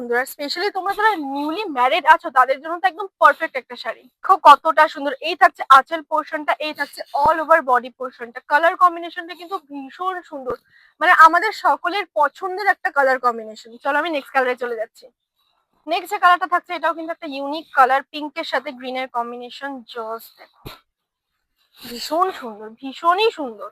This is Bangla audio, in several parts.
সুন্দর, আর স্পেশালি তোমরা যারা নিউলি ম্যারিড আছো তাদের জন্য তো একদম পারফেক্ট একটা শাড়ি। দেখো কতটা সুন্দর, এই থাকছে আঁচল পোর্শনটা, এই থাকছে অল ওভার বডি পোর্শনটা। কালার কম্বিনেশনটা কিন্তু ভীষণ সুন্দর, মানে আমাদের সকলের পছন্দের একটা কালার কম্বিনেশন। চলো আমি নেক্সট কালারে চলে যাচ্ছি। নেক্সট যে কালারটা থাকছে এটাও কিন্তু একটা ইউনিক কালার, পিঙ্কের সাথে গ্রিনের কম্বিনেশন। জাস্ট দেখো, ভীষণ সুন্দর, ভীষণই সুন্দর।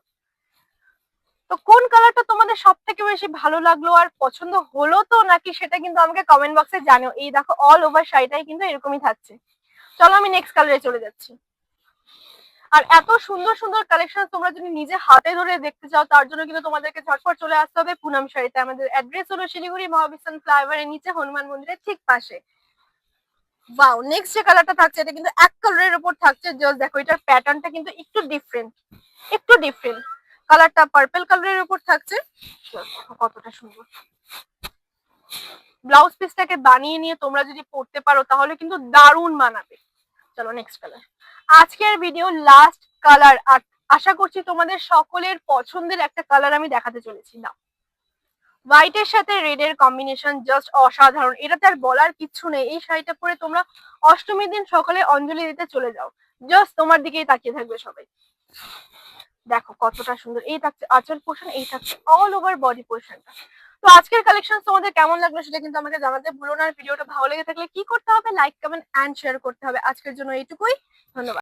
তো কোন কালারটা তোমাদের সব থেকে বেশি ভালো লাগলো আর পছন্দ হলো তো নাকি, সেটা কিন্তু আমাকে কমেন্ট বক্সে জানিও। এই দেখো অল ওভার শাড়িটাই কিন্তু এরকমই থাকছে। চলো আমি নেক্সট কালারে চলে যাচ্ছি। আর এত সুন্দর সুন্দর কালেকশন তোমরা যদি নিজে হাতে ধরে দেখতে চাও তার জন্য কিন্তু তোমাদেরকে ঝটপট চলে আসতে হবে পুনম শাড়িতে। আমাদের অ্যাড্রেস হলো শিলিগুড়ি মহাবিস্তান ফ্লাইওভারের নিচে হনুমান মন্দিরের ঠিক পাশে। ওয়াও, নেক্সট যে কালারটা থাকছে এটা কিন্তু এক কালারের উপর থাকছে। জাস্ট দেখো, এটার প্যাটার্নটা কিন্তু একটু ডিফারেন্ট, একটু ডিফারেন্ট। কালারটা পার্পল কালারের উপর থাকছে। কতটা সুন্দর। ব্লাউজ পিসটাকে বানিয়ে নিয়ে তোমরা যদি পড়তে পারো তাহলে কিন্তু দারুণ মানাবে। চলো নেক্সট কালার। আজকের ভিডিও লাস্ট কালার, আর আশা করছি তোমাদের সকলের পছন্দের একটা কালার আমি দেখাতে চলেছি। না, হোয়াইটের সাথে রেড এর কম্বিনেশন জাস্ট অসাধারণ, এটাতে আর বলার কিচ্ছু নেই। এই শাড়িটা পরে তোমরা অষ্টমীর দিন সকালে অঞ্জলি দিতে চলে যাও, জাস্ট তোমার দিকেই তাকিয়ে থাকবে সবাই। দেখো কতটা সুন্দর, এই থাকছে আঁচল পোর্শন, এই থাকছে অল ওভার বডি পোর্শনটা। তো আজকের কালেকশন তোমাদের কেমন লাগলো সেটা কিন্তু আমাকে জানাতে ভুলো না। আর ভিডিওটা ভালো লেগে থাকলে কি করতে হবে, লাইক কমেন্ট এন্ড শেয়ার করতে হবে। আজকের জন্য এইটুকুই, ধন্যবাদ।